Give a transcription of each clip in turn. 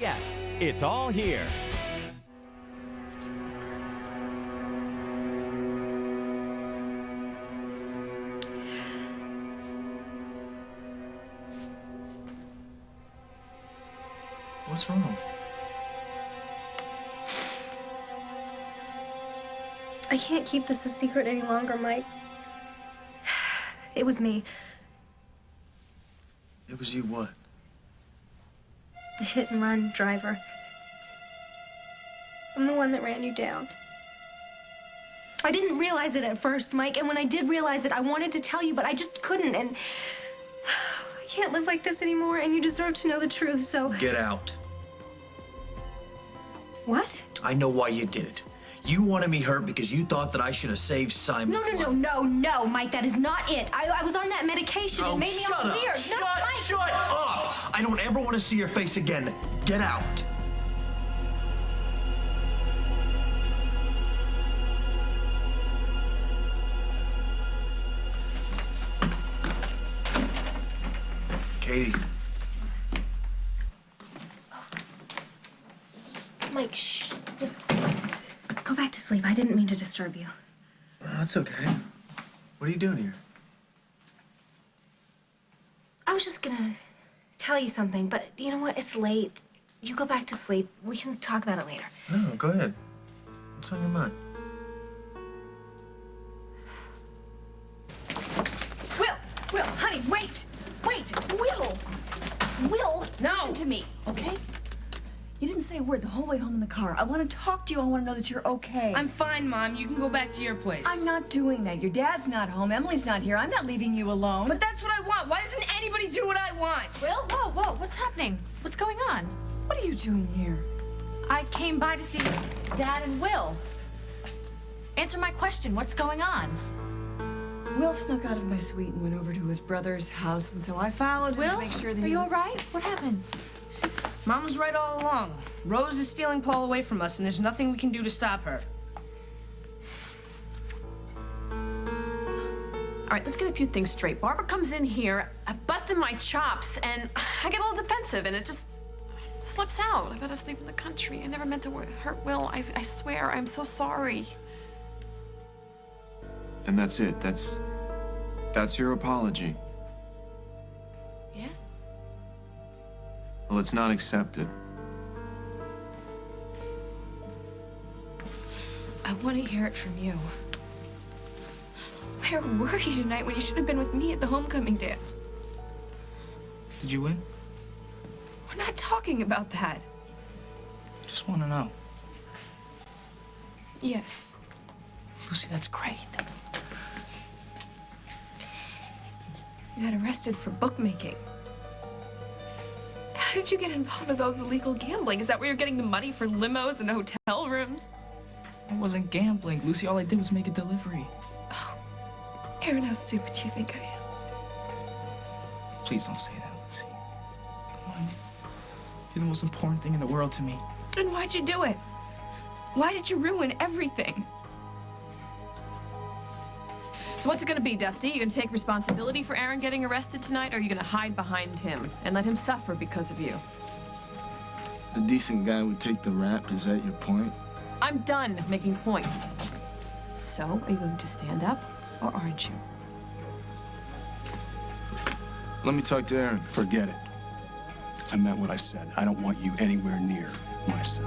Yes, it's all here. What's wrong? I can't keep this a secret any longer, Mike. It was me. It was you what? The hit-and-run driver. I'm the one that ran you down. I didn't realize it at first, Mike, and when I did realize it, I wanted to tell you, but I just couldn't, and I can't live like this anymore, and you deserve to know the truth, so... Get out. What? I know why you did it. You wanted me hurt because you thought that I should have saved Simon's life. No, Mike, that is not it. I was on that medication. Oh, It made me all weird. Shut up! I don't ever want to see your face again. Get out. Katie. Mike, shh. Just go back to sleep. I didn't mean to disturb you. That's okay. What are you doing here? I was just gonna tell you something, but you know what? It's late. You go back to sleep. We can talk about it later. No, go ahead. What's on your mind? Will, honey, wait! Will! No! Listen to me, okay? You didn't say a word the whole way home in the car. I want to talk to you. I want to know that you're okay. I'm fine, Mom. You can go back to your place. I'm not doing that. Your dad's not home. Emily's not here. I'm not leaving you alone. But that's what I want. Why doesn't anybody do what I want? Will? Whoa, what's happening? What's going on? What are you doing here? I came by to see Dad and Will. Answer my question. What's going on? Will snuck out of my suite and went over to his brother's house, and so I followed him Will, to make sure that are he you was... all right? What happened? Mom was right all along. Rose is stealing Paul away from us, and there's nothing we can do to stop her. All right, let's get a few things straight. Barbara comes in here, I busted my chops, and I get all defensive, and it just slips out. I've had to sleep in the country. I never meant to hurt Will. I swear, I'm so sorry. And that's it. That's your apology. Yeah? Well, it's not accepted. I want to hear it from you. Where were you tonight when you should have been with me at the homecoming dance? Did you win? We're not talking about that. Just want to know. Yes. Lucy, that's great. You got arrested for bookmaking. How did you get involved with those illegal gambling? Is that where you're getting the money for limos and hotel rooms? It wasn't gambling. Lucy, all I did was make a delivery. Oh, Aaron, how stupid do you think I am? Please don't say that, Lucy. Come on. You're the most important thing in the world to me. And why'd you do it? Why did you ruin everything? So what's it gonna be, Dusty? You gonna take responsibility for Aaron getting arrested tonight, or are you gonna hide behind him and let him suffer because of you? A decent guy would take the rap, is that your point? I'm done making points. So, are you going to stand up, or aren't you? Let me talk to Aaron. Forget it. I meant what I said. I don't want you anywhere near my son.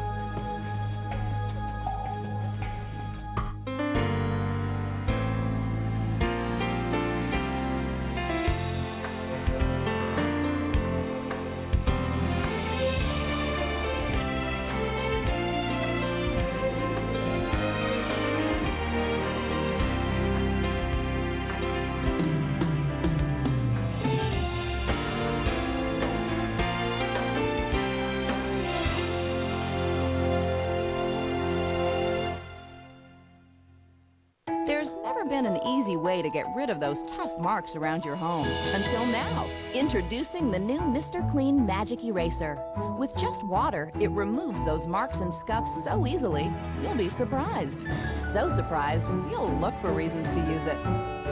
There's never been an easy way to get rid of those tough marks around your home. Until now. Introducing the new Mr. Clean Magic Eraser. With just water, it removes those marks and scuffs so easily, you'll be surprised. So surprised, you'll look for reasons to use it.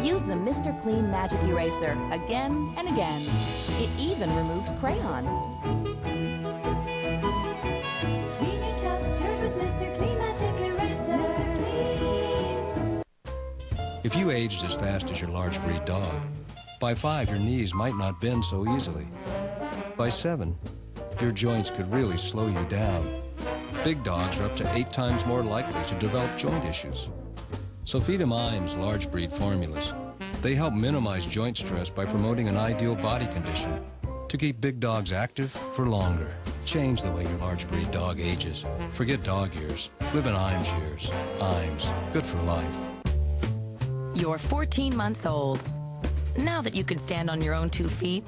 Use the Mr. Clean Magic Eraser again and again. It even removes crayon. If you aged as fast as your large breed dog, by 5, your knees might not bend so easily. By 7, your joints could really slow you down. Big dogs are up to 8 times more likely to develop joint issues. So feed 'em Iams large breed formulas. They help minimize joint stress by promoting an ideal body condition to keep big dogs active for longer. Change the way your large breed dog ages. Forget dog years. Live in Iams years. Iams, good for life. You're 14 months old. Now that you can stand on your own 2 feet,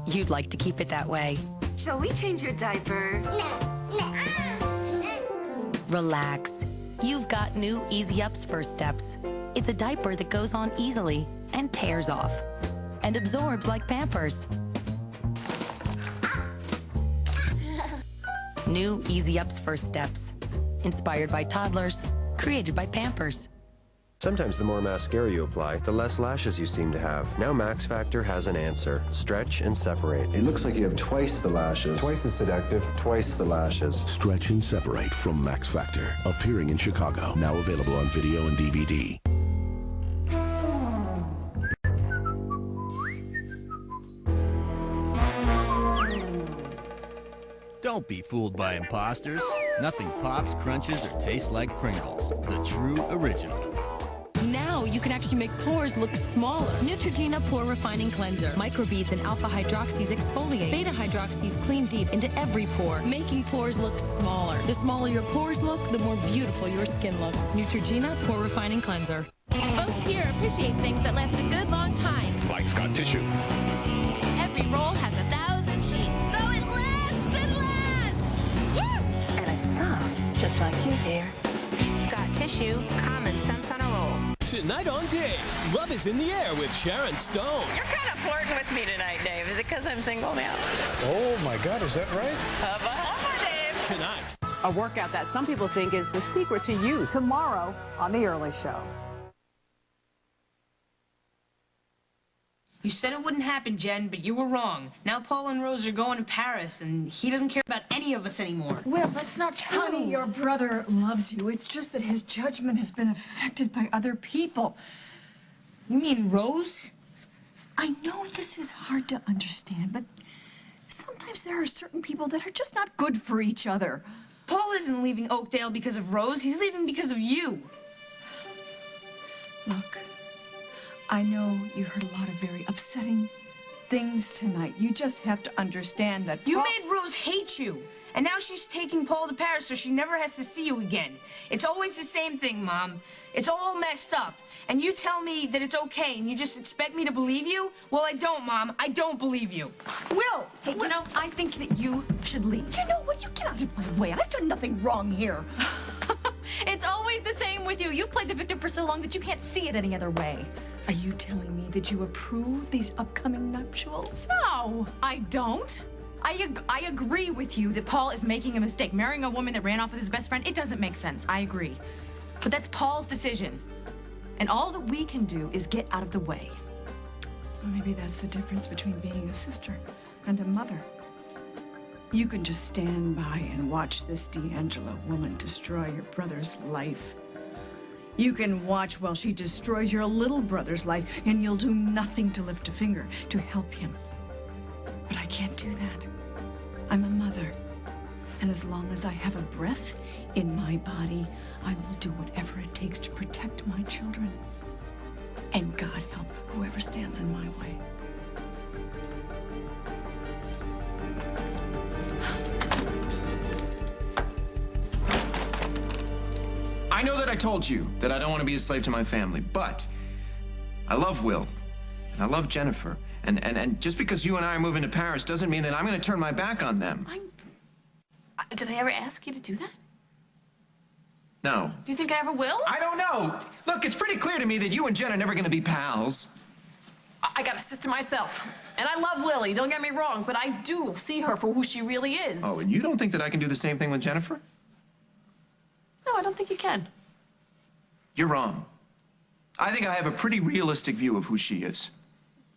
you'd like to keep it that way. Shall we change your diaper? Relax. You've got new Easy Up's First Steps. It's a diaper that goes on easily and tears off and absorbs like Pampers. New Easy Up's First Steps. Inspired by toddlers, created by Pampers. Sometimes the more mascara you apply, the less lashes you seem to have. Now Max Factor has an answer. Stretch and separate. It looks like you have twice the lashes. Twice as seductive, twice the lashes. Stretch and Separate from Max Factor. Appearing in Chicago. Now available on video and DVD. Don't be fooled by imposters. Nothing pops, crunches, or tastes like Pringles. The true original. Now you can actually make pores look smaller. Neutrogena Pore Refining Cleanser. Microbeads and alpha hydroxys exfoliate. Beta hydroxys clean deep into every pore, making pores look smaller. The smaller your pores look, the more beautiful your skin looks. Neutrogena Pore Refining Cleanser. Folks here appreciate things that last a good long time. Like Scott Tissue. Every roll has 1,000 sheets, so it lasts and lasts! Woo! And it's soft, just like you, dear. Scott Tissue, common sense on a roll. Tonight on Dave, love is in the air with Sharon Stone. You're kind of flirting with me tonight, Dave. Is it because I'm single now? Oh my God, is that right? Hubba hubba, Dave. Tonight. A workout that some people think is the secret to youth. Tomorrow on The Early Show. You said it wouldn't happen, Jen, but you were wrong. Now Paul and Rose are going to Paris, and he doesn't care about any of us anymore. Will, that's not true. Honey, your brother loves you. It's just that his judgment has been affected by other people. You mean Rose? I know this is hard to understand, but sometimes there are certain people that are just not good for each other. Paul isn't leaving Oakdale because of Rose. He's leaving because of you. Look, I know you heard a lot of very upsetting things tonight. You just have to understand that You made Rose hate you. And now she's taking Paul to Paris so she never has to see you again. It's always the same thing, Mom. It's all messed up. And you tell me that it's okay and you just expect me to believe you? Well, I don't, Mom. I don't believe you. Will! Hey, you know, I think that you should leave. You know what? You get out of my way. I've done nothing wrong here. It's always the same with you. You've played the victim for so long that you can't see it any other way. Are you telling me that you approve these upcoming nuptials? No, I don't. I agree with you that Paul is making a mistake. Marrying a woman that ran off with his best friend, it doesn't make sense. I agree. But that's Paul's decision. And all that we can do is get out of the way. Well, maybe that's the difference between being a sister and a mother. You can just stand by and watch this D'Angelo woman destroy your brother's life. You can watch while she destroys your little brother's life, and you'll do nothing to lift a finger to help him. But I can't do that. I'm a mother. And as long as I have a breath in my body, I will do whatever it takes to protect my children. And God help whoever stands in my way. I know that I told you that I don't want to be a slave to my family, but I love Will, and I love Jennifer, and just because you and I are moving to Paris doesn't mean that I'm going to turn my back on them. Did I ever ask you to do that? No. Do you think I ever will? I don't know. Look, it's pretty clear to me that you and Jen are never going to be pals. I got a sister myself. And I love Lily, don't get me wrong, but I do see her for who she really is. Oh, and you don't think that I can do the same thing with Jennifer? No, I don't think you can. You're wrong. I think I have a pretty realistic view of who she is.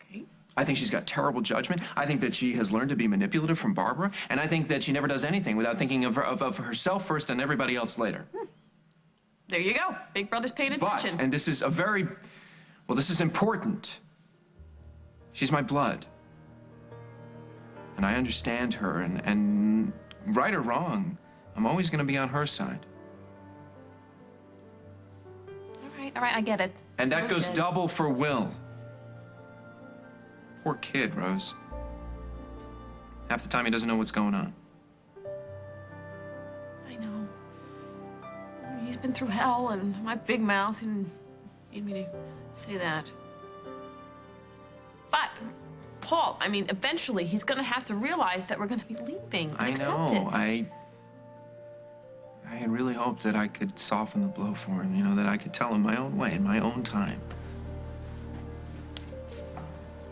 Okay. I think she's got terrible judgment. I think that she has learned to be manipulative from Barbara. And I think that she never does anything without thinking of herself first and everybody else later. There you go. Big brother's paying attention. But, and this is a very Well, this is important. She's my blood. And I understand her, and right or wrong, I'm always going to be on her side. All right, I get it. And that goes double for Will. Poor kid, Rose. Half the time he doesn't know what's going on. I know. He's been through hell, and my big mouth and made me to say that. But, Paul, I mean, eventually he's gonna have to realize that we're gonna be leaving. I Accept know. it. I had really hoped that I could soften the blow for him, you know, that I could tell him my own way, in my own time.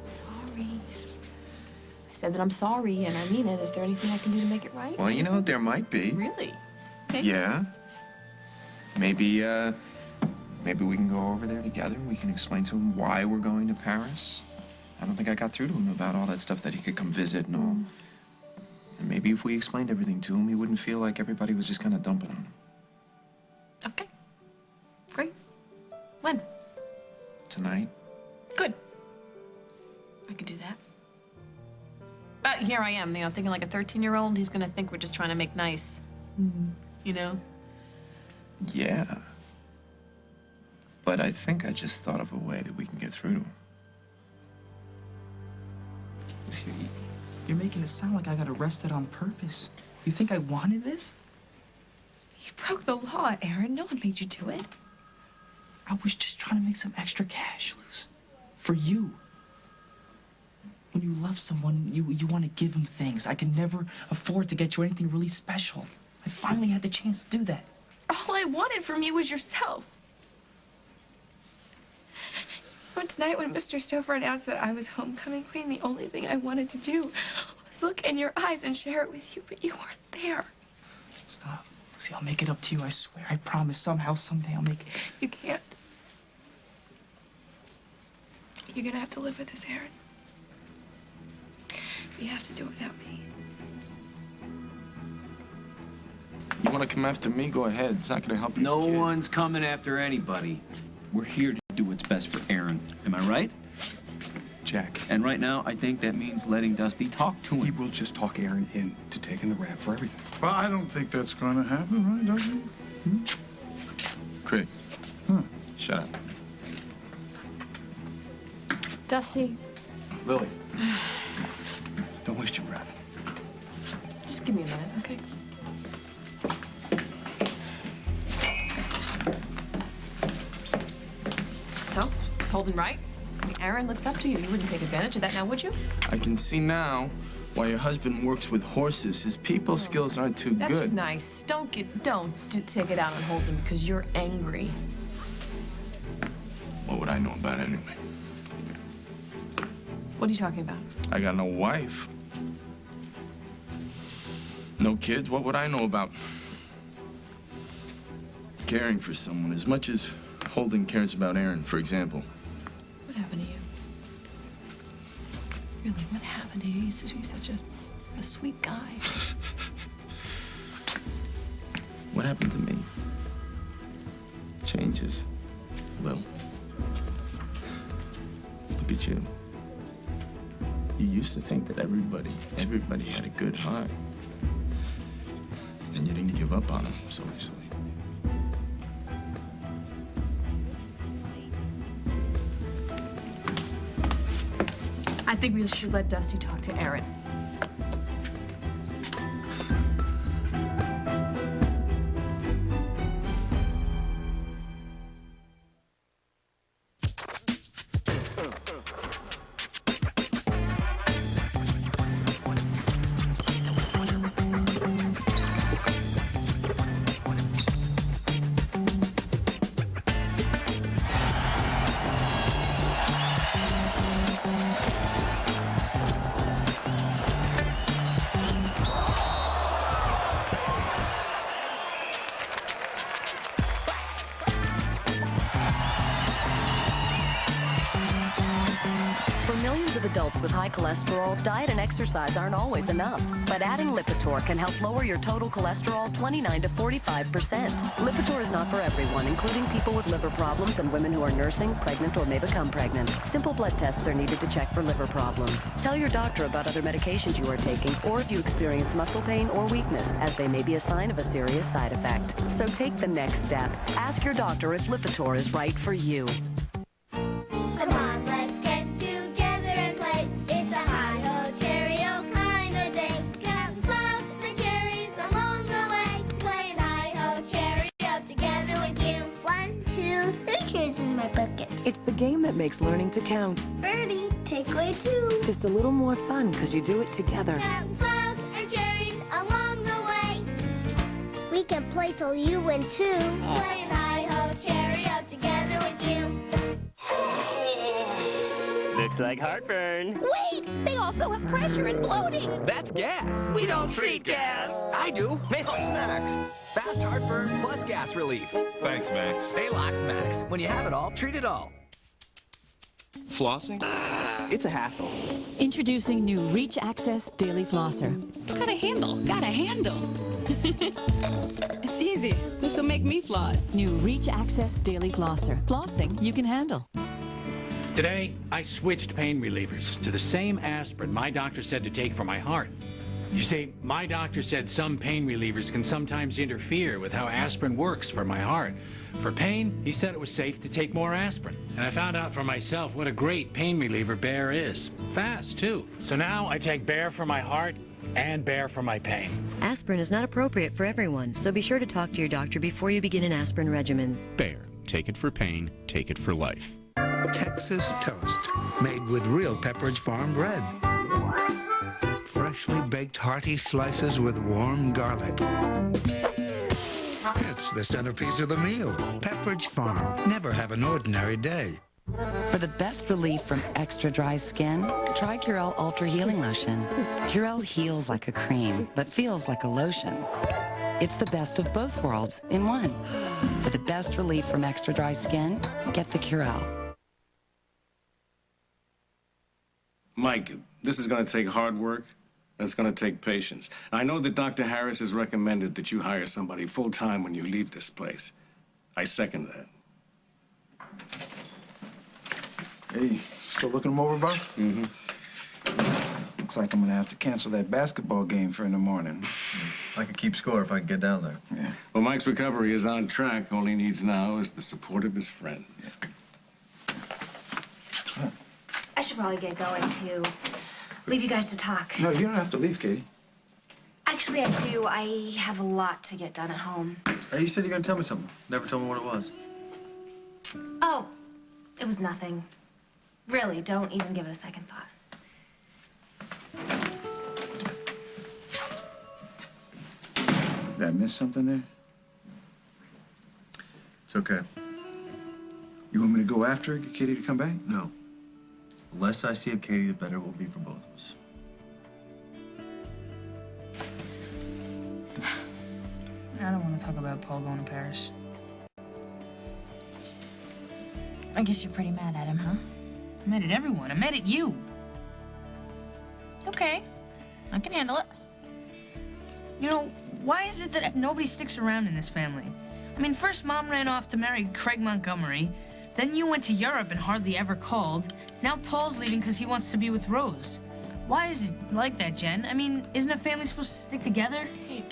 Sorry. I said that I'm sorry, and I mean it. Is there anything I can do to make it right? Well, you know, there might be. Really? Okay. Yeah. Maybe we can go over there together and we can explain to him why we're going to Paris. I don't think I got through to him about all that stuff that he could come visit and all. And maybe if we explained everything to him, he wouldn't feel like everybody was just kind of dumping on him. Okay. Great. When? Tonight? Good. I could do that. But here I am, you know, thinking like a 13-year-old. He's gonna think we're just trying to make nice. You know? Yeah. But I think I just thought of a way that we can get through to him. You're making it sound like I got arrested on purpose. You think I wanted this? You broke the law, Aaron. No one made you do it. I was just trying to make some extra cash, Luz. For you. When you love someone, you want to give them things. I could never afford to get you anything really special. I finally had the chance to do that. All I wanted from you was yourself. But tonight, when Mr. Stouffer announced that I was homecoming queen, the only thing I wanted to do was look in your eyes and share it with you, but you weren't there. Stop. See, I'll make it up to you, I swear. I promise somehow, someday I'll make it. You can't. You're gonna have to live with this, Aaron. You have to do it without me. You want to come after me? Go ahead. It's not going to help you. No one's coming after anybody. We're here to do what's best for Aaron. Am I right? Jack. And right now, I think that means letting Dusty talk to him. He will just talk Aaron into taking the rap for everything. Well, I don't think that's going to happen, right, Dusty? Craig. Shut up. Dusty. Lily. Don't waste your breath. Just give me a minute, okay? So, is Holden right? I mean, Aaron looks up to you. You wouldn't take advantage of that now, would you? I can see now why your husband works with horses. His people skills aren't too That's good. nice. Don't take it out on Holden because you're angry. What would I know about it anyway? What are you talking about? I got no wife. No kids. What would I know about caring for someone as much as Holden cares about Aaron, for example? What happened to you? Really, what happened to you? You used to be such a sweet guy. What happened to me? Changes. Lil. Look at you. You used to think that everybody had a good heart. And you didn't give up on them so easily. I think we should let Dusty talk to Aaron. millions of adults with high cholesterol, diet and exercise aren't always enough. But adding Lipitor can help lower your total cholesterol 29 to 45%. Lipitor is not for everyone, including people with liver problems and women who are nursing, pregnant, or may become pregnant. Simple blood tests are needed to check for liver problems. Tell your doctor about other medications you are taking, or if you experience muscle pain or weakness, as they may be a sign of a serious side effect. So take the next step. Ask your doctor if Lipitor is right for you. Come on, let's get together and play. It's a hi-ho, cheerio kind of day. Counting smiles and cherries along the way. Playing hi-ho, cheerio together with you. 1, 2, 3 cherries in my bucket. It's the game that makes learning to count. Birdie, takeaway 2. Just a little more fun because you do it together. Counting smiles and cherries along the way. We can play till you win too. Playing hi-ho, cheerio together with you. Looks like heartburn. Wait! They also have pressure and bloating. That's gas. We don't treat gas. I do. Maalox Max. Fast heartburn plus gas relief. Thanks, Max. Maalox Max. When you have it all, treat it all. Flossing? It's a hassle. Introducing new Reach Access Daily Flosser. Got a handle. Got a handle. It's easy. This will make me floss. New Reach Access Daily Flosser. Flossing you can handle. Today, I switched pain relievers to the same aspirin my doctor said to take for my heart. You see, my doctor said some pain relievers can sometimes interfere with how aspirin works for my heart. For pain, he said it was safe to take more aspirin. And I found out for myself what a great pain reliever Bayer is. Fast, too. So now I take Bayer for my heart and Bayer for my pain. Aspirin is not appropriate for everyone, so be sure to talk to your doctor before you begin an aspirin regimen. Bayer. Take it for pain, take it for life. Texas toast, made with real Pepperidge Farm bread. Freshly baked hearty slices with warm garlic. It's the centerpiece of the meal. Pepperidge Farm. Never have an ordinary day. For the best relief from extra dry skin, try Curel Ultra Healing Lotion. Curel heals like a cream, but feels like a lotion. It's the best of both worlds in one. For the best relief from extra dry skin, get the Curel. Mike, this is going to take hard work. It's going to take patience. I know that Dr. Harris has recommended that you hire somebody full-time when you leave this place. I second that. Hey, still looking them over, Buck? Mm-hmm. Looks like I'm gonna have to cancel that basketball game for in the morning. I could keep score if I could get down there. Yeah. Well, Mike's recovery is on track. All he needs now is the support of his friend. I should probably get going to leave you guys to talk. No, you don't have to leave, Katie. Actually, I do. I have a lot to get done at home. Hey, you said you were gonna tell me something. Never told me what it was. Oh, it was nothing. Really, don't even give it a second thought. Did I miss something there? It's okay. You want me to go after her, get Katie to come back? No. The less I see of Katie, the better it will be for both of us. I don't want to talk about Paul going to Paris. I guess you're pretty mad at him, huh? I'm mad at everyone. I'm mad at you. Okay. I can handle it. You know, why is it that nobody sticks around in this family? I mean, first Mom ran off to marry Craig Montgomery. Then you went to Europe and hardly ever called. Now Paul's leaving because he wants to be with Rose. Why is it like that, Jen? I mean, isn't a family supposed to stick together? You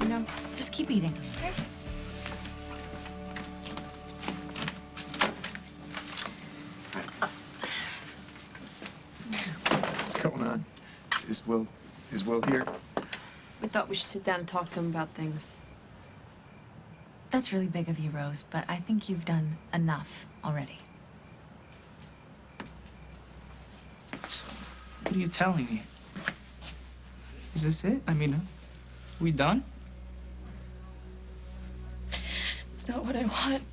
know, just keep eating, okay? What's going on? Is Will here? We thought we should sit down and talk to him about things. That's really big of you, Rose, but I think you've done enough already. What are you telling me? Is this it? I mean, we done? It's not what I want.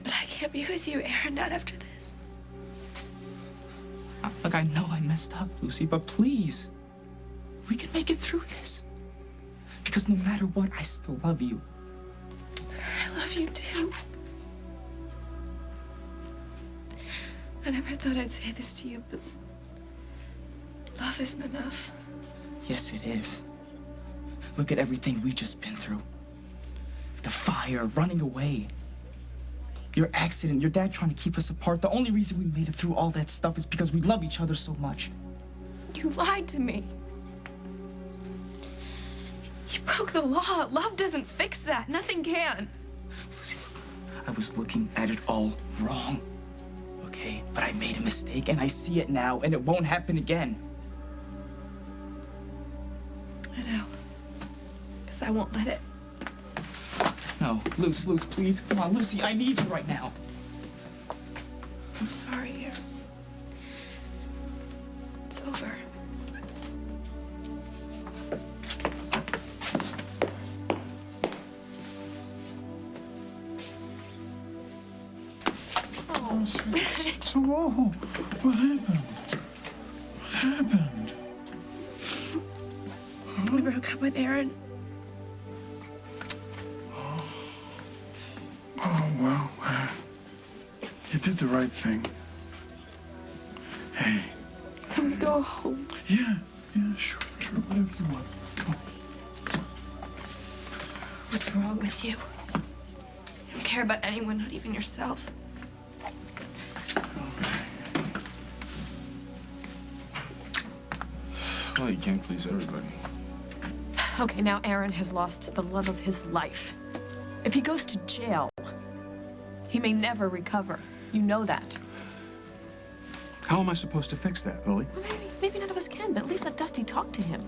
But I can't be with you, Aaron, not after this. Look, I know I messed up, Lucy, but please, we can make it through this. Because no matter what, I still love you. I love you too. I never thought I'd say this to you, but love isn't enough. Yes, it is. Look at everything we just been through. The fire, running away. Your accident, your dad trying to keep us apart. The only reason we made it through all that stuff is because we love each other so much. You lied to me. You broke the law. Love doesn't fix that. Nothing can. I was looking at it all wrong. Okay? But I made a mistake and I see it now and it won't happen again. I know. Because I won't let it. No, Luce, please. Come on, Lucy, I need you right now. I'm sorry, Aaron. It's over. Oh, so what happened? What happened? I broke up with Aaron. Oh, well, you did the right thing. Hey. Can we go home? Yeah, sure, whatever you want. Come on. What's wrong with you? You don't care about anyone, not even yourself. Well, you can't please everybody. Okay, now Aaron has lost the love of his life. If he goes to jail, he may never recover. You know that. How am I supposed to fix that, Lily? Well, maybe none of us can, but at least let Dusty talk to him.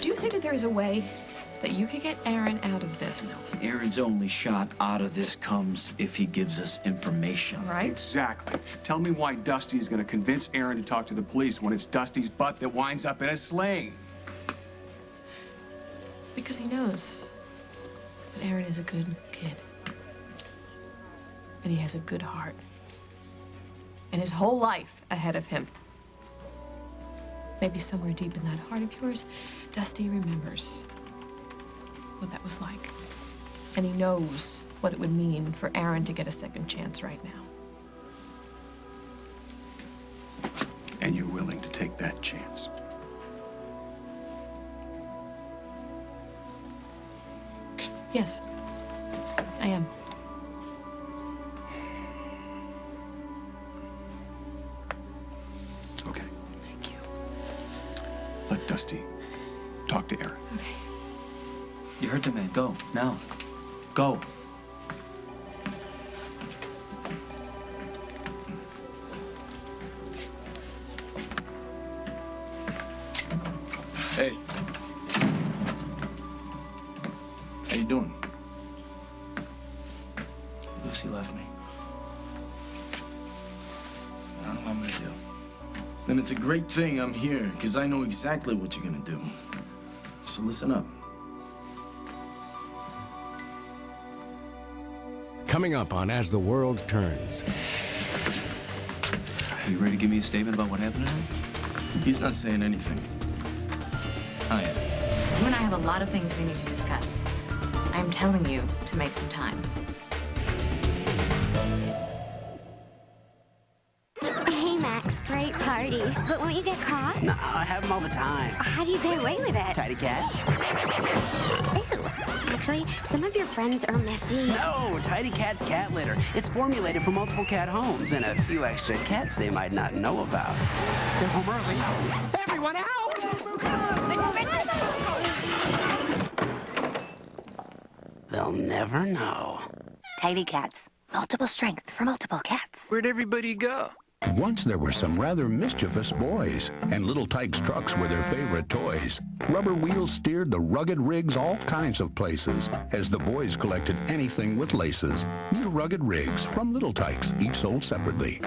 Do you think that there is a way that you could get Aaron out of this? No, Aaron's only shot out of this comes if he gives us information. Right? Exactly. Tell me why Dusty is going to convince Aaron to talk to the police when it's Dusty's butt that winds up in a sling. Because he knows that Aaron is a good kid. And he has a good heart. And his whole life ahead of him. Maybe somewhere deep in that heart of yours, Dusty remembers what that was like. And he knows what it would mean for Aaron to get a second chance right now. And you're willing to take that chance. Yes, I am. Okay. Thank you. Let Dusty talk to Aaron. Okay. You heard the man. Go, now. Go. Hey. How you doing? Lucy left me. I don't know what I'm gonna do. And it's a great thing I'm here, because I know exactly what you're gonna do. So listen up. Coming up on As the World Turns. Are you ready to give me a statement about what happened to him? He's not saying anything. I am. You and I have a lot of things we need to discuss. I'm telling you to make some time. Hey, Max, great party. But won't you get caught? No, I have them all the time. How do you get away with it? Tidy cats? Ew. Actually, some of your friends are messy. No, Tidy Cat's cat litter. It's formulated for multiple cat homes and a few extra cats they might not know about. They're home early. Everyone out! They'll never know. Tidy cats. Multiple strength for multiple cats. Where'd everybody go? Once there were some rather mischievous boys, and little Tyke's trucks were their favorite toys. Rubber wheels steered the rugged rigs all kinds of places, as the boys collected anything with laces. New rugged rigs from Little Tyke's, each sold separately.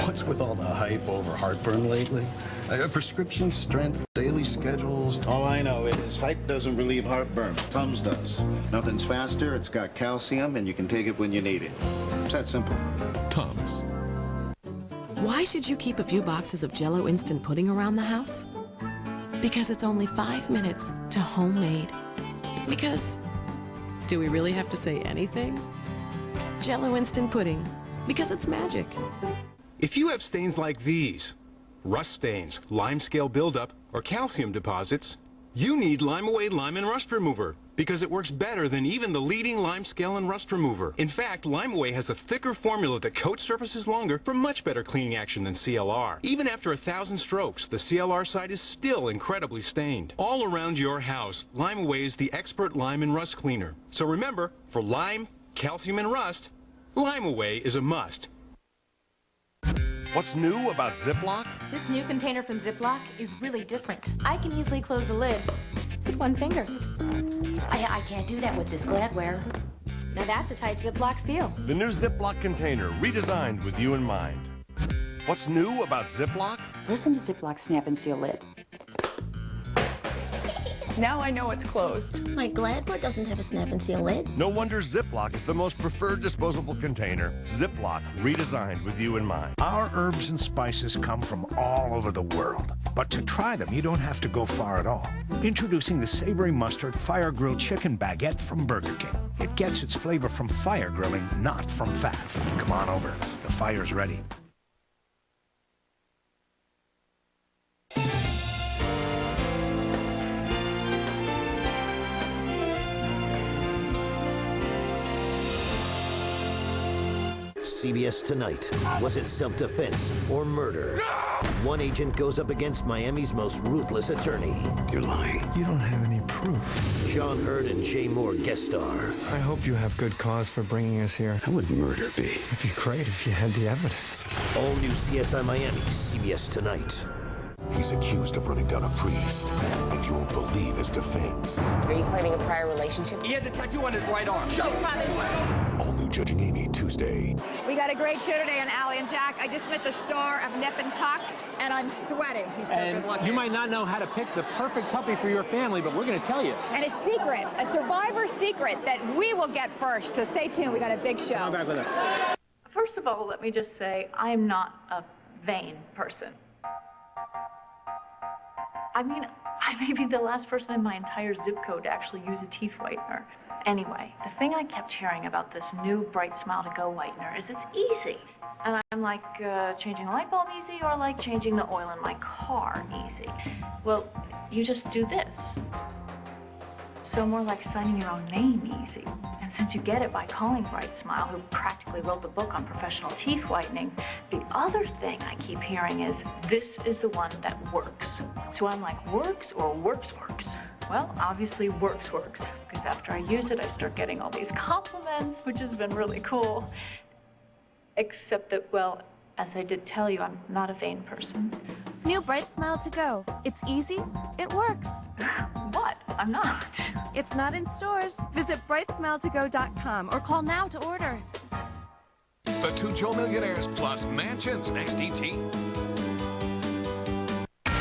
What's with all the hype over heartburn lately? Prescription strength, daily schedules. All I know is hype doesn't relieve heartburn. Tums does. Nothing's faster, it's got calcium, and you can take it when you need it. It's that simple. Tums. Why should you keep a few boxes of Jell-O instant pudding around the house? Because it's only 5 minutes to homemade. Because, do we really have to say anything? Jell-O instant pudding, because it's magic. If you have stains like these, rust stains, lime scale buildup, or calcium deposits, you need Lime-A-Way Lime and Rust Remover, because it works better than even the leading lime scale and rust remover. In fact, Lime-A-Way has a thicker formula that coats surfaces longer for much better cleaning action than CLR. Even after 1,000 strokes, the CLR side is still incredibly stained. All around your house, Lime-A-Way is the expert lime and rust cleaner. So remember, for lime, calcium, and rust, Lime-A-Way is a must. What's new about Ziploc? This new container from Ziploc is really different. I can easily close the lid with one finger. I can't do that with this Gladware. Now that's a tight Ziploc seal. The new Ziploc container, redesigned with you in mind. What's new about Ziploc? Listen to Ziploc snap and seal lid. Now I know it's closed. My Gladware doesn't have a snap and seal lid. No wonder Ziploc is the most preferred disposable container. Ziploc, redesigned with you in mind. Our herbs and spices come from all over the world. But to try them, you don't have to go far at all. Introducing the savory mustard fire-grilled chicken baguette from Burger King. It gets its flavor from fire grilling, not from fat. Come on over. The fire's ready. CBS Tonight. Was it self-defense or murder? One agent goes up against Miami's most ruthless attorney. You're lying. You don't have any proof. Sean Hurd and Jay Moore guest star. I hope you have good cause for bringing us here. How would murder be? It'd be great if you had the evidence. All new CSI Miami, CBS Tonight. He's accused of running down a priest, and you won't believe his defense. Are you claiming a prior relationship? He has a tattoo on his right arm. Show him. All new Judging Amy, Tuesday. We got a great show today on Allie and Jack. I just met the star of Nip and Tuck, and I'm sweating. He's so good looking. You might not know how to pick the perfect puppy for your family, but we're going to tell you. And a secret, a survivor secret that we will get first. So stay tuned. We got a big show. Come back with us. First of all, let me just say I'm not a vain person. I mean, I may be the last person in my entire zip code to actually use a teeth whitener. Anyway, the thing I kept hearing about this new Bright Smile to Go whitener is it's easy. And I'm like, changing a light bulb easy or like changing the oil in my car easy? Well, you just do this. So more like signing your own name easy. And since you get it by calling Bright Smile, who practically wrote the book on professional teeth whitening, the other thing I keep hearing is, this is the one that works. So I'm like, works or works? Well, obviously works, because after I use it, I start getting all these compliments, which has been really cool. Except that, well, as I did tell you, I'm not a vain person. New Bright Smile to Go. It's easy, it works. What? I'm not. It's not in stores. Visit brightsmiletogo.com or call now to order. The 2 Joe Millionaires plus mansions, XDT.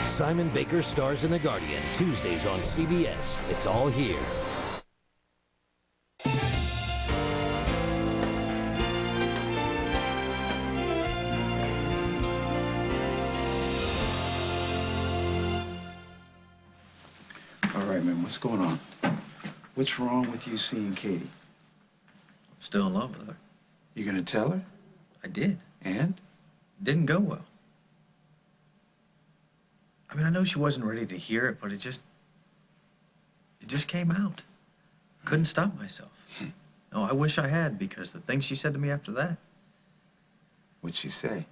Simon Baker stars in The Guardian, Tuesdays on CBS. It's all here. All right, man, what's going on? What's wrong with you seeing Katie? I'm still in love with her. You gonna tell her? I did. And? Didn't go well. I mean, I know she wasn't ready to hear it, but it just came out. Couldn't stop myself. No, I wish I had, because the things she said to me after that. What'd she say?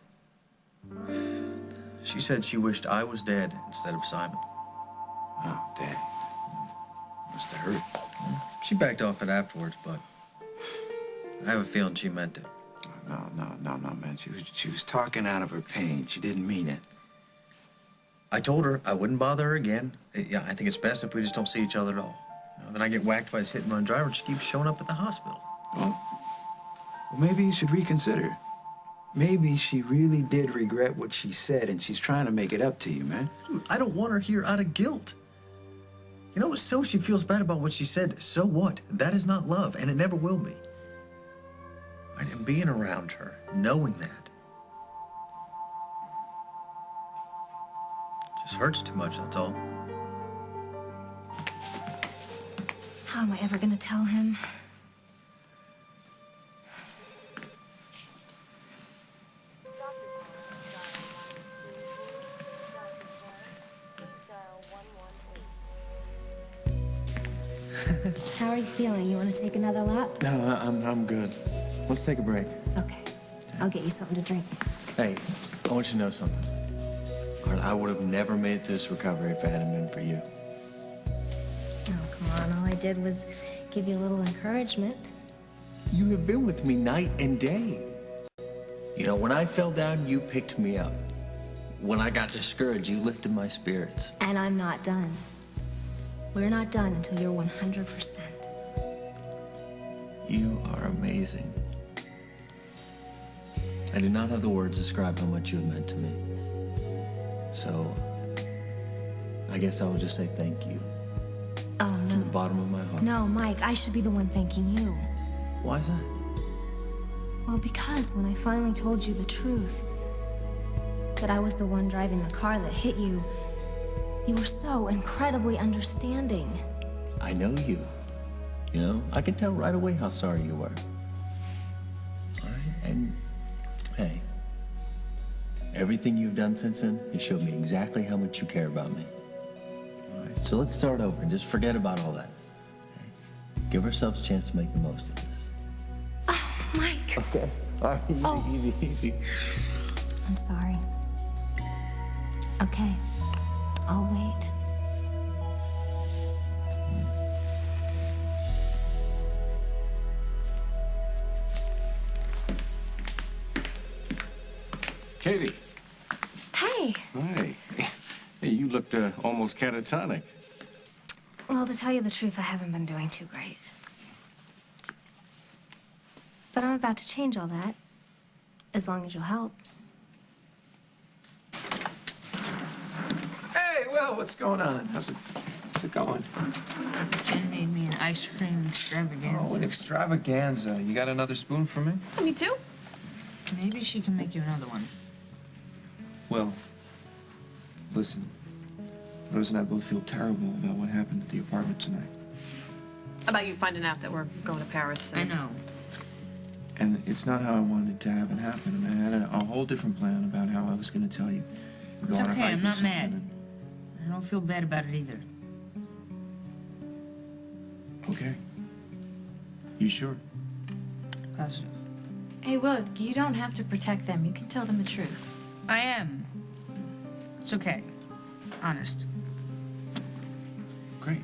She said she wished I was dead instead of Simon. Oh, dang. Must have hurt. She backed off it afterwards, but I have a feeling she meant it. No, man. She was talking out of her pain. She didn't mean it. I told her I wouldn't bother her again. Yeah, I think it's best if we just don't see each other at all. You know, then I get whacked by this hit-and-run driver, and she keeps showing up at the hospital. Well, maybe you should reconsider. Maybe she really did regret what she said, and she's trying to make it up to you, man. Dude, I don't want her here out of guilt. You know, so she feels bad about what she said. So what? That is not love, and it never will be. Right? And being around her, knowing that, just hurts too much, that's all. How am I ever gonna tell him? How are you feeling? You want to take another lap? No, I'm good. Let's take a break. Okay. I'll get you something to drink. Hey, I want you to know something. I would have never made this recovery if it hadn't been for you. Oh, come on. All I did was give you a little encouragement. You have been with me night and day. You know, when I fell down, you picked me up. When I got discouraged, you lifted my spirits. And I'm not done. We're not done until you're 100%. You are amazing. I do not have the words to describe how much you have meant to me. So, I guess I will just say thank you. Oh, no. From the bottom of my heart. No, Mike, I should be the one thanking you. Why is that? Well, because when I finally told you the truth, that I was the one driving the car that hit you, you were so incredibly understanding. I know you. You know, I could tell right away how sorry you were. All right, and hey, everything you've done since then, it showed me exactly how much you care about me. All right, so let's start over and just forget about all that. Okay? Give ourselves a chance to make the most of this. Oh, Mike. Okay. All right, easy. I'm sorry. Okay. I'll wait. Katie. Hey. Hi. Hey, you looked almost catatonic. Well, to tell you the truth, I haven't been doing too great. But I'm about to change all that, as long as you'll help. Hey, Will, what's going on? How's it going? Jen made me an ice cream extravaganza. Oh, an extravaganza. You got another spoon for me? Me too. Maybe she can make you another one. Well, listen. Rose and I both feel terrible about what happened at the apartment tonight. About you finding out that we're going to Paris. I know. And it's not how I wanted to have it happen. I had a whole different plan about how I was going to tell you. It's okay, I'm not mad. I don't feel bad about it either. Okay. You sure? Positive. Hey, Will, you don't have to protect them. You can tell them the truth. I am. It's okay. Honest. Great.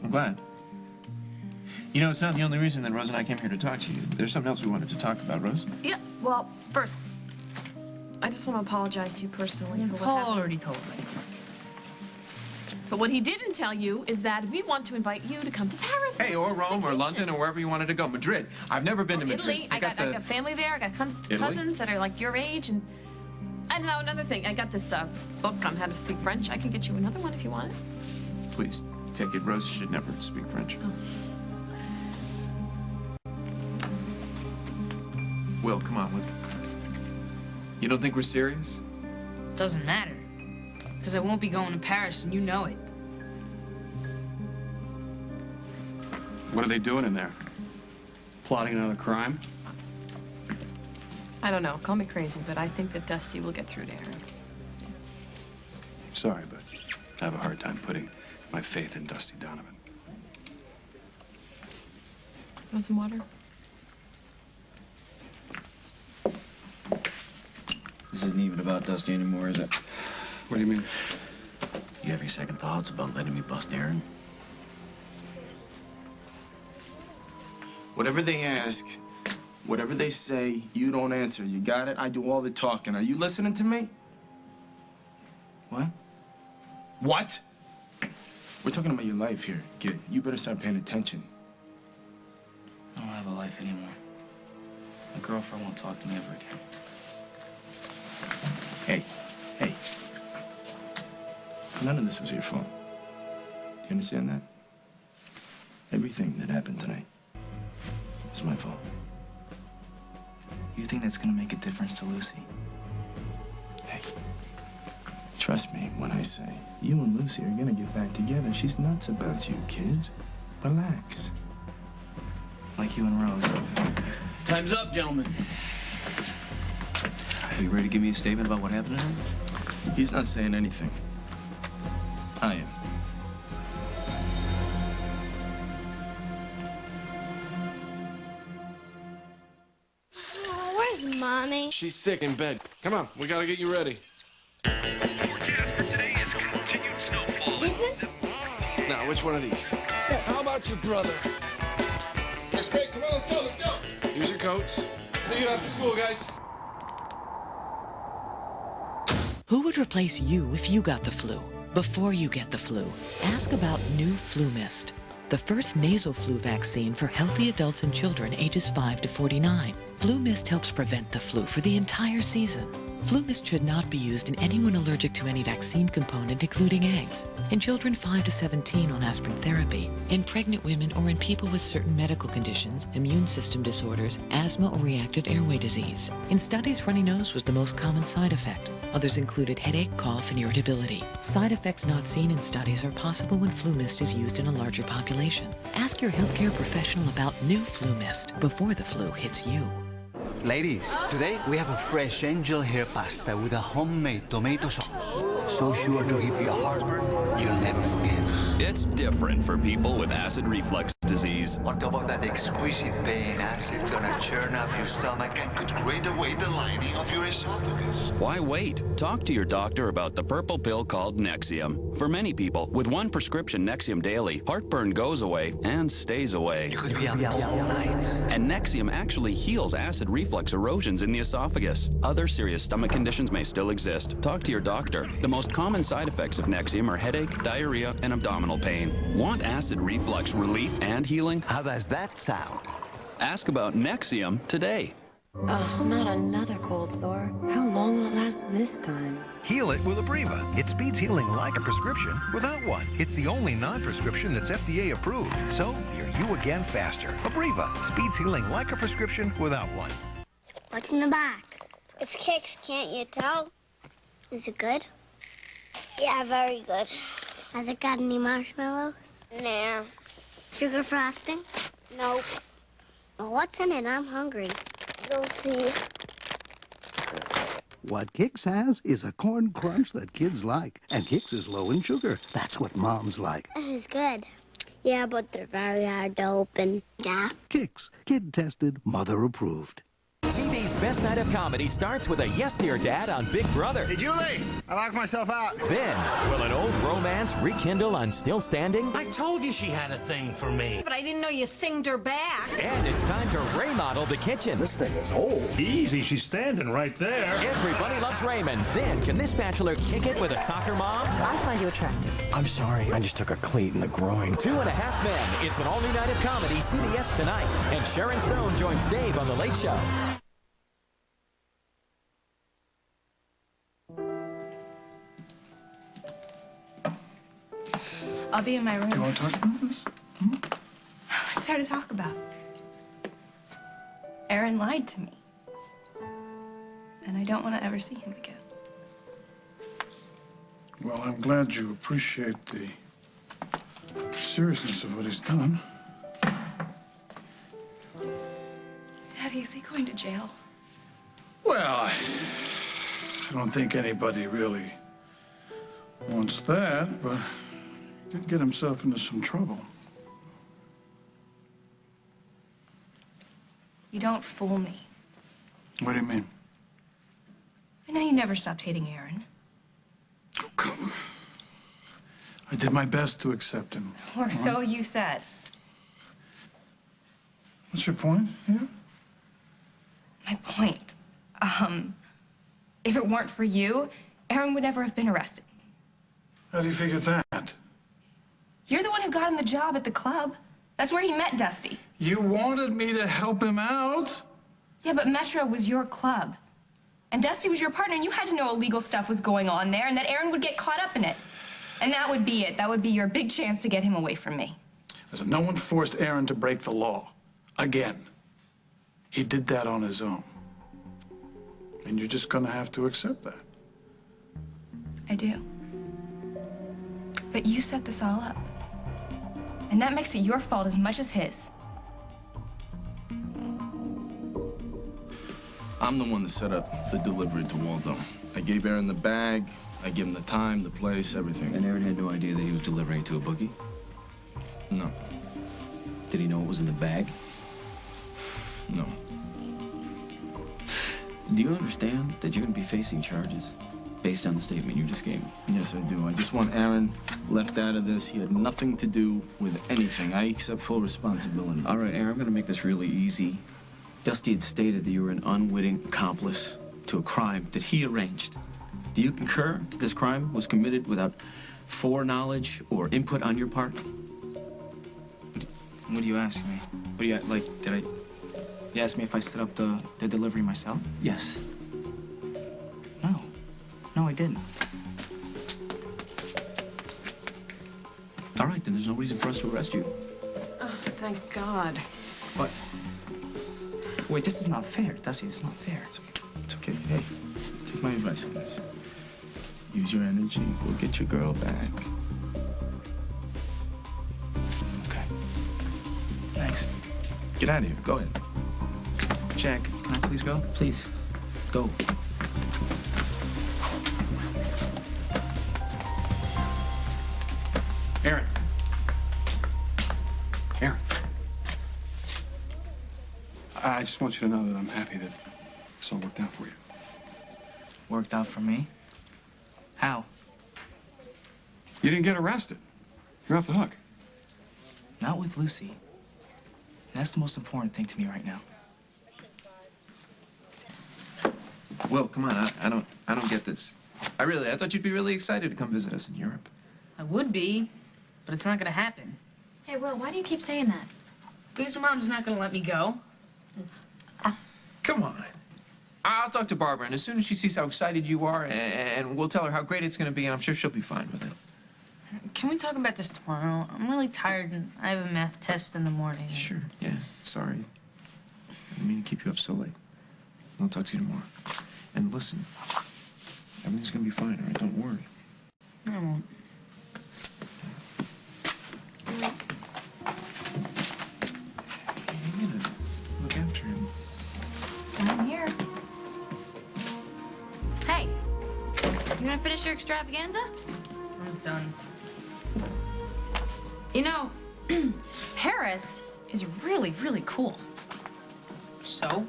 I'm glad. You know, it's not the only reason that Rose and I came here to talk to you. There's something else we wanted to talk about, Rose. Yeah, well, first, I just want to apologize to you personally for what Paul happened. already told me. But what he didn't tell you is that we want to invite you to come to Paris. Hey, or Rome, or London, or wherever you wanted to go. Madrid. I've never been to Madrid. Italy. I got family there. I got cousins that are like your age, and I don't know, another thing. I got this book on how to speak French. I can get you another one if you want it. Please, take it. Rose should never speak French. Oh. Will, come on. You don't think we're serious? Doesn't matter. Because I won't be going to Paris, and you know it. What are they doing in there? Plotting another crime? I don't know. Call me crazy, but I think that Dusty will get through to Aaron. Sorry, but I have a hard time putting my faith in Dusty Donovan. Want some water? This isn't even about Dusty anymore, is it? What do you mean? You have any second thoughts about letting me bust Aaron? Whatever they ask, whatever they say, you don't answer. You got it? I do all the talking. Are you listening to me? What? What? We're talking about your life here, kid. You better start paying attention. I don't have a life anymore. My girlfriend won't talk to me ever again. Hey. None of this was your fault. You understand that? Everything that happened tonight is my fault. You think that's gonna make a difference to Lucy? Hey, trust me when I say you and Lucy are gonna get back together. She's nuts about you, kid. Relax. Like you and Rose. Time's up, gentlemen. Are you ready to give me a statement about what happened to him? He's not saying anything. I am. Mommy? She's sick in bed. Come on, we gotta get you ready. Forecast for today is continued snowfall. Now, which one of these? How about your brother? Next break, come on, let's go, let's go. Use your coats. See you after school, guys. Who would replace you if you got the flu? Before you get the flu, ask about new Flu Mist, the first nasal flu vaccine for healthy adults and children ages 5 to 49. Flu Mist helps prevent the flu for the entire season. Flu Mist should not be used in anyone allergic to any vaccine component, including eggs, in children 5 to 17 on aspirin therapy, in pregnant women, or in people with certain medical conditions, immune system disorders, asthma, or reactive airway disease. In studies, runny nose was the most common side effect. Others included headache, cough, and irritability. Side effects not seen in studies are possible when Flu Mist is used in a larger population. Ask your healthcare professional about new Flu Mist before the flu hits you. Ladies, today we have a fresh angel hair pasta with a homemade tomato sauce. So sure to give you heartburn, you'll never forget. It's different for people with acid reflux disease. On top of that exquisite pain, acid's gonna churn up your stomach and could grate away the lining of your esophagus. Why wait? Talk to your doctor about the purple pill called Nexium. For many people, with one prescription Nexium daily, heartburn goes away and stays away. You could be up all night. And Nexium actually heals acid reflux erosions in the esophagus. Other serious stomach conditions may still exist. Talk to your doctor. The most common side effects of Nexium are headache, diarrhea, and abdominal pain. Want acid reflux relief and healing? How does that sound? Ask about Nexium today. Oh, not another cold sore. How long will it last this time? Heal it with Abreva. It speeds healing like a prescription without one. It's the only non-prescription that's FDA approved. So you're you again faster. Abreva speeds healing like a prescription without one. What's in the box? It's Kix, can't you tell? Is it good? Yeah, very good. Has it got any marshmallows? Nah. Sugar frosting? Nope. Well, what's in it? I'm hungry. You'll see. What Kix has is a corn crunch that kids like. And Kix is low in sugar. That's what moms like. That is good. Yeah, but they're very hard to open. Yeah. Kix, kid-tested, mother-approved. TV's best night of comedy starts with a Yes Dear Dad on Big Brother. Hey, Julie, I locked myself out. Then, will an old romance rekindle on Still Standing? I told you she had a thing for me. But I didn't know you thinged her back. And it's time to remodel the kitchen. This thing is old. Easy, she's standing right there. Everybody loves Raymond. Then, can this bachelor kick it with a soccer mom? I find you attractive. I'm sorry, I just took a cleat in the groin. 2.5 Men. It's an all-new night of comedy, CBS tonight. And Sharon Stone joins Dave on The Late Show. I'll be in my room. You want to talk about this? What's there to talk about? Aaron lied to me. And I don't want to ever see him again. Well, I'm glad you appreciate the seriousness of what he's done. Daddy, is he going to jail? Well, I don't think anybody really wants that, but he did get himself into some trouble. You don't fool me. What do you mean? I know you never stopped hating Aaron. Oh, come on. I did my best to accept him. Or so you said. What's your point here? My point. If it weren't for you, Aaron would never have been arrested. How do you figure that? You're the one who got him the job at the club. That's where he met Dusty. You wanted me to help him out? Yeah, but Metro was your club. And Dusty was your partner, and you had to know illegal stuff was going on there and that Aaron would get caught up in it. And that would be it. That would be your big chance to get him away from me. Listen, no one forced Aaron to break the law. Again. He did that on his own. And you're just gonna have to accept that. I do. But you set this all up. And that makes it your fault as much as his. I'm the one that set up the delivery to Waldo. I gave Aaron the bag, I gave him the time, the place, everything. And Aaron had no idea that he was delivering it to a bookie? No. Did he know it was in the bag? No. Do you understand that you're going to be facing charges based on the statement you just gave me? Yes, I do. I just want Aaron left out of this. He had nothing to do with anything. I accept full responsibility. All right, Aaron, I'm going to make this really easy. Dusty had stated that you were an unwitting accomplice to a crime that he arranged. Do you concur that this crime was committed without foreknowledge or input on your part? What do you ask me? What do you, like, you ask me if I set up the delivery myself? Yes. No, I didn't. All right, then there's no reason for us to arrest you. Oh, thank God. What? Wait, this is not fair, Dusty. This is not fair. It's okay. Hey, take my advice on this. Use your energy. Go get your girl back. Okay. Thanks. Get out of here. Go ahead. Jack, can I please go? Please, go. Aaron. Aaron. I just want you to know that I'm happy that this all worked out for you. Worked out for me? How? You didn't get arrested. You're off the hook. Not with Lucy. And that's the most important thing to me right now. Will, come on. I don't get this. I thought you'd be really excited to come visit us in Europe. I would be, but it's not gonna happen. Hey, Will, why do you keep saying that? Because Mom's not gonna let me go. Come on. I'll talk to Barbara, and as soon as she sees how excited you are, and we'll tell her how great it's going to be, and I'm sure she'll be fine with it. Can we talk about this tomorrow? I'm really tired, and I have a math test in the morning. Sure, yeah. Sorry. I didn't mean to keep you up so late. I'll talk to you tomorrow. And listen, everything's going to be fine, all right? Don't worry. I won't. I'm going to look after him. That's why I'm here. Hey, you gonna finish your extravaganza? I'm done. You know, Paris is really, really cool. So?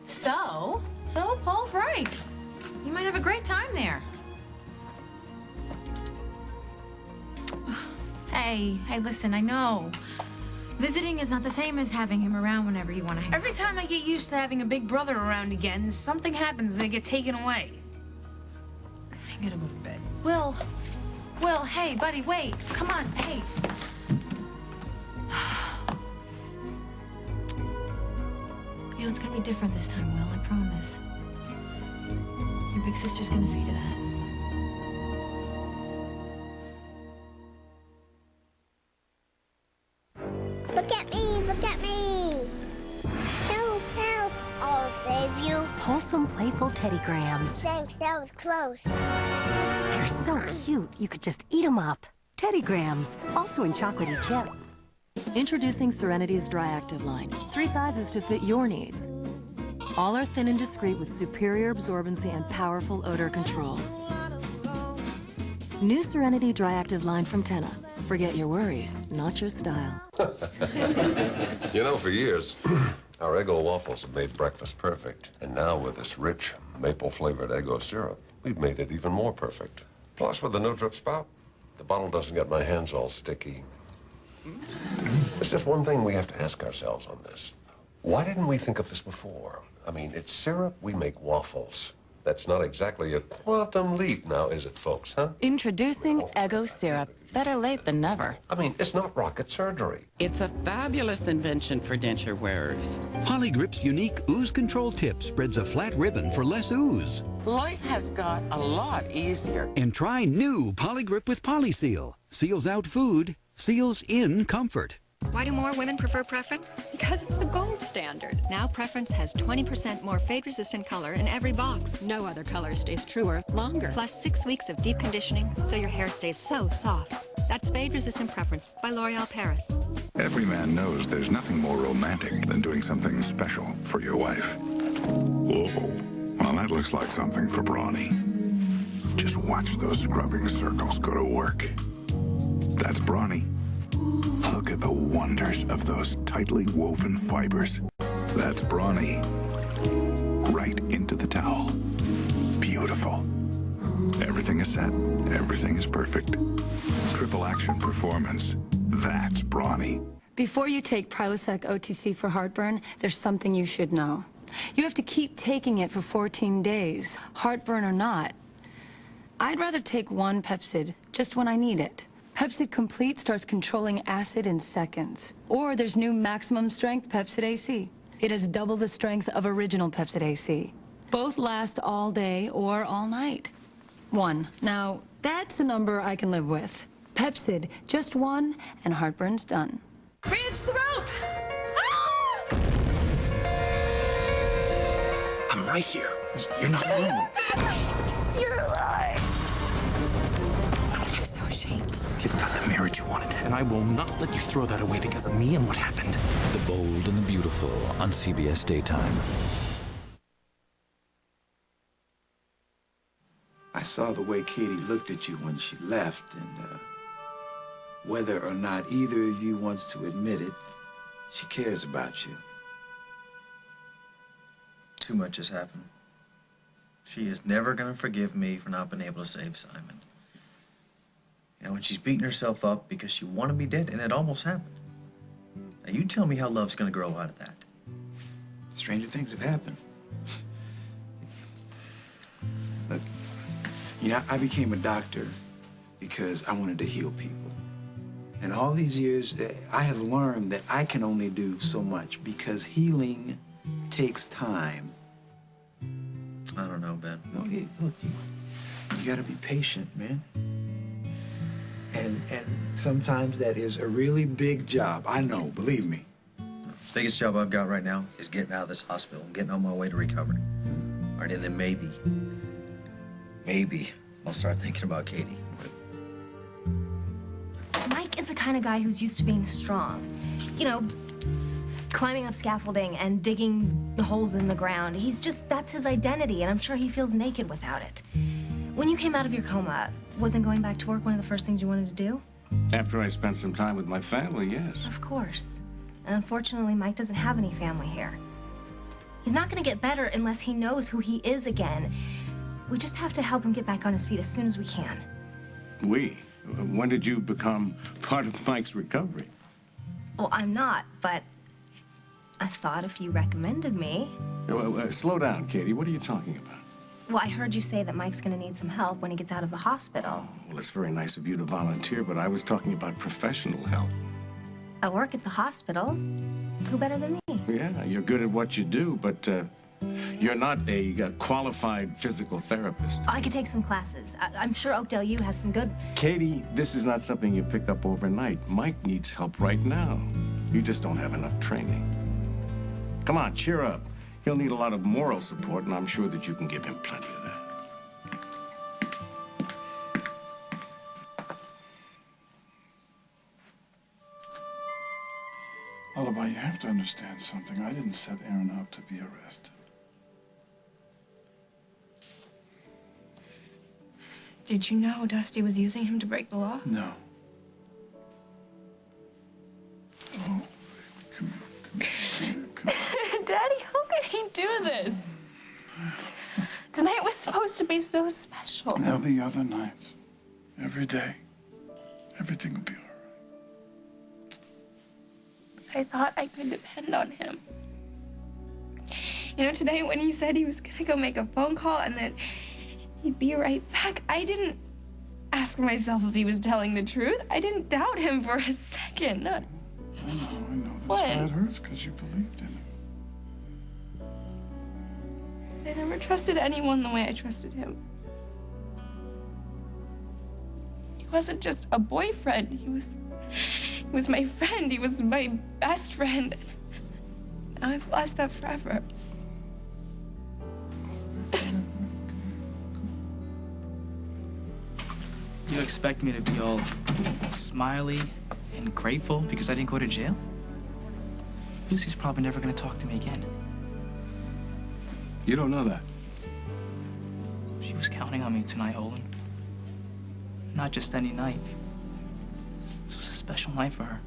So, Paul's right. You might have a great time there. Hey, listen, I know. Visiting is not the same as having him around whenever you want to hang out. Every time I get used to having a big brother around again, something happens and they get taken away. I gotta go to bed. Will, hey, buddy, wait. Come on, hey. You know, it's gonna be different this time, Will, I promise. Your big sister's gonna see to that. Look at me, look at me. Help, help. I'll save you. Wholesome, playful Teddygrams. Thanks, that was close. They're so cute, you could just eat them up. Teddygrams, also in chocolatey chip. Introducing Serenity's Dry Active line. 3 sizes to fit your needs. All are thin and discreet with superior absorbency and powerful odor control. New Serenity Dry Active line from Tenna. Forget your worries, not your style. You know, for years, our Eggo waffles have made breakfast perfect. And now with this rich, maple-flavored Eggo syrup, we've made it even more perfect. Plus, with the no drip spout, the bottle doesn't get my hands all sticky. There's just one thing we have to ask ourselves on this. Why didn't we think of this before? I mean, it's syrup, we make waffles. That's not exactly a quantum leap now, is it, folks, huh? Introducing Eggo syrup. Better late than never. I mean, it's not rocket surgery. It's a fabulous invention for denture wearers. Polygrip's unique ooze control tip spreads a flat ribbon for less ooze. Life has got a lot easier. And try new Polygrip with PolySeal. Seals out food, seals in comfort. Why do more women prefer Preference? Because it's the gold standard. Now Preference has 20% more fade-resistant color in every box. No other color stays truer longer. Plus 6 weeks of deep conditioning, so your hair stays so soft. That's Fade-Resistant Preference by L'Oreal Paris. Every man knows there's nothing more romantic than doing something special for your wife. Whoa. Well, that looks like something for Brawny. Just watch those scrubbing circles go to work. That's Brawny. Look at the wonders of those tightly woven fibers. That's Brawny. right into the towel. Beautiful. Everything is set. Everything is perfect. Triple action performance. That's brawny. Before you take Prilosec OTC for heartburn, there's something you should know. You have to keep taking it for 14 days, heartburn or not. I'd rather take one Pepsid, just when I need it. Pepsid Complete starts controlling acid in seconds. Or there's new maximum strength Pepsid AC. It has double the strength of original Pepsid AC. Both last all day or all night. One. Now, that's a number I can live with. Pepsid, just one, and heartburn's done. Reach the rope! I'm right here. You're not alone. You're alive. I'm so ashamed. You've got the marriage you wanted, and I will not let you throw that away because of me and what happened. The Bold and the Beautiful on CBS Daytime. I saw the way Katie looked at you when she left, and whether or not either of you wants to admit it, she cares about you. Too much has happened. She is never going to forgive me for not being able to save Simon. You know, and she's beating herself up because she wanted me dead, and it almost happened. Now, you tell me how love's going to grow out of that. Stranger things have happened. Look, you know, I became a doctor because I wanted to heal people. And all these years, I have learned that I can only do so much because healing takes time. I don't know, Ben. No, look, you gotta be patient, man. And sometimes that is a really big job. I know, believe me. The biggest job I've got right now is getting out of this hospital and getting on my way to recovery. All right, and then maybe I'll start thinking about Katie. Mike is the kind of guy who's used to being strong. You know, climbing up scaffolding and digging holes in the ground. That's his identity, and I'm sure he feels naked without it. When you came out of your coma, wasn't going back to work one of the first things you wanted to do? After I spent some time with my family, yes. Of course. And unfortunately, Mike doesn't have any family here. He's not going to get better unless he knows who he is again. We just have to help him get back on his feet as soon as we can. We? When did you become part of Mike's recovery? Well, I'm not, but I thought if you recommended me. Slow down, Katie. What are you talking about? Well, I heard you say that Mike's going to need some help when he gets out of the hospital. Well, it's very nice of you to volunteer, but I was talking about professional help. I work at the hospital. Who better than me? Yeah, you're good at what you do, but you're not a qualified physical therapist. I could take some classes. I'm sure Oakdale U has some good... Katie, this is not something you pick up overnight. Mike needs help right now. You just don't have enough training. Come on, cheer up. He'll need a lot of moral support, and I'm sure that you can give him plenty of that. Lullaby, you have to understand something. I didn't set Aaron up to be arrested. Did you know Dusty was using him to break the law? No. Oh, baby, come here. Daddy, how could he do this? Tonight was supposed to be so special. There'll be other nights. Every day. Everything will be all right. I thought I could depend on him. You know, today when he said he was gonna go make a phone call and that he'd be right back, I didn't ask myself if he was telling the truth. I didn't doubt him for a second. I know. That's why it hurts, because you believed in him. I never trusted anyone the way I trusted him. He wasn't just a boyfriend. He was my friend. He was my best friend. Now I've lost that forever. You expect me to be all smiley and grateful because I didn't go to jail? Lucy's probably never gonna talk to me again. You don't know that. She was counting on me tonight, Olin. Not just any night. This was a special night for her.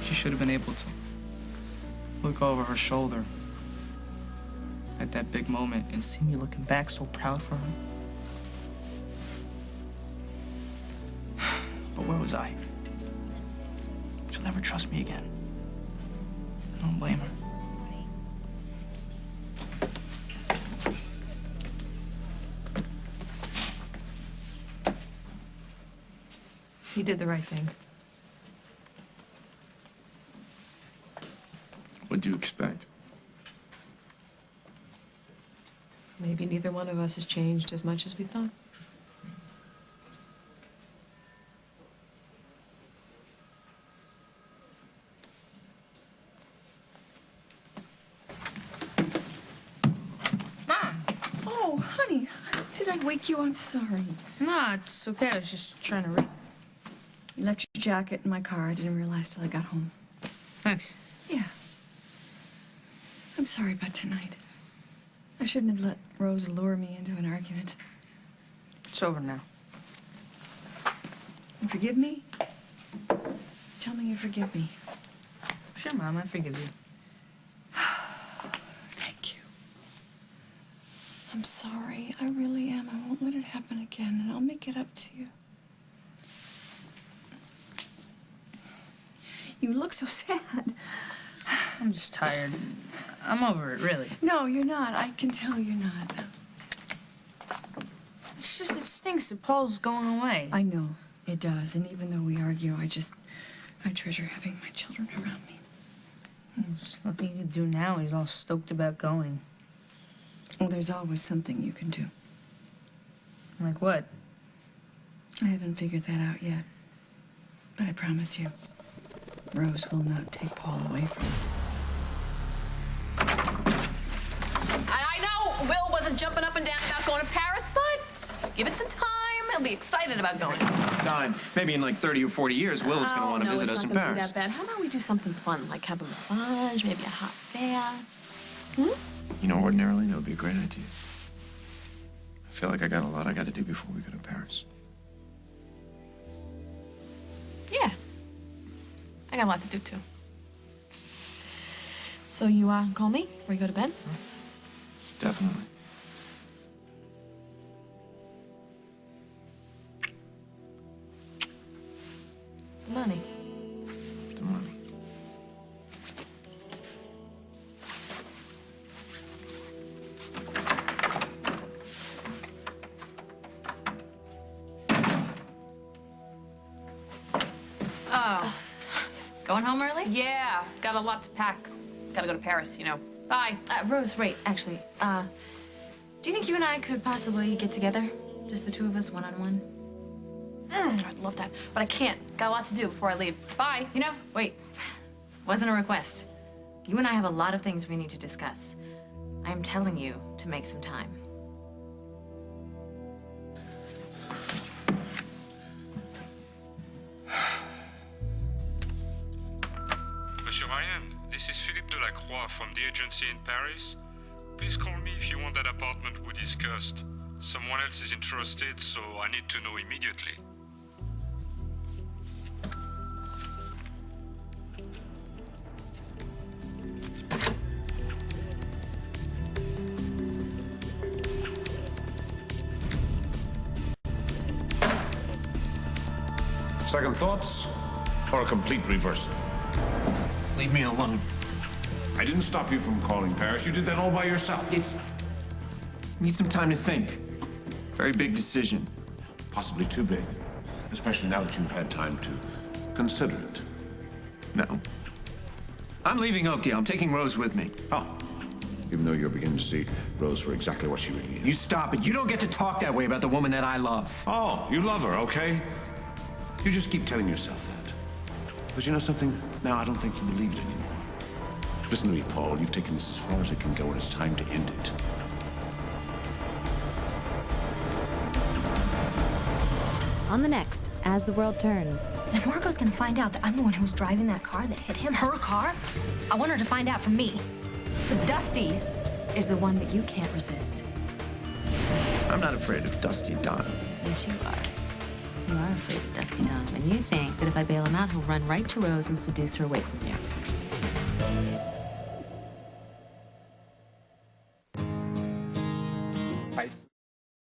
She should have been able to look over her shoulder at that big moment and see me looking back so proud for her. But where was I? She'll never trust me again. I don't blame her. You did the right thing. What'd you expect? Maybe neither one of us has changed as much as we thought. Mom! Oh, honey, did I wake you? I'm sorry. Nah, it's okay. I was just trying to read. You left your jacket in my car. I didn't realize till I got home. Thanks. Yeah. I'm sorry about tonight. I shouldn't have let Rose lure me into an argument. It's over now. You forgive me? Tell me you forgive me. Sure, Mom, I forgive you. Thank you. I'm sorry. I really am. I won't let it happen again, and I'll make it up to you. You look so sad. I'm just tired. I'm over it, really. No, you're not. I can tell you're not. It's just, it stinks that Paul's going away. I know. It does. And even though we argue, I treasure having my children around me. There's nothing you can do now. He's all stoked about going. Well, there's always something you can do. Like what? I haven't figured that out yet. But I promise you, Rose will not take Paul away from us. I know Will wasn't jumping up and down about going to Paris, but give it some time. He'll be excited about going. Time. Maybe in like 30 or 40 years, Will is going to want to visit us in Paris. It's not going to be that bad. How about we do something fun, like have a massage, maybe a hot bath? You know, ordinarily, that would be a great idea. I feel like I got a lot I got to do before we go to Paris. Yeah. I got a lot to do, too. So you call me before you go to bed? Definitely. The money. The money. Oh. Going home early? Yeah. Got a lot to pack. Gotta go to Paris, you know. Bye. Rose, wait, actually, do you think you and I could possibly get together? Just the two of us, one-on-one? I'd love that, but I can't. Got a lot to do before I leave. Bye. You know, wait. Wasn't a request. You and I have a lot of things we need to discuss. I am telling you to make some time. Monsieur Ryan, this is Philippe Delacroix from the agency in Paris. Please call me if you want that apartment we discussed. Someone else is interested, so I need to know immediately. Second thoughts, or a complete reversal? Leave me alone. I didn't stop you from calling Paris. You did that all by yourself. Need some time to think. Very big decision. Possibly too big, especially now that you've had time to consider it. No. I'm leaving Oakdale. I'm taking Rose with me. Oh. Even though you're beginning to see Rose for exactly what she really is. You stop it. You don't get to talk that way about the woman that I love. Oh, you love her, okay? You just keep telling yourself that. But you know something? Now I don't think you believe it anymore. Listen to me, Paul. You've taken this as far as it can go, and it's time to end it. On the next, As the World Turns. And if Marco's gonna find out that I'm the one who was driving that car that hit him, her car, I want her to find out from me. Because Dusty is the one that you can't resist. I'm not afraid of Dusty Donovan. Yes, you are. You are afraid of Dusty Donovan. You think that if I bail him out, he'll run right to Rose and seduce her away from you. guys.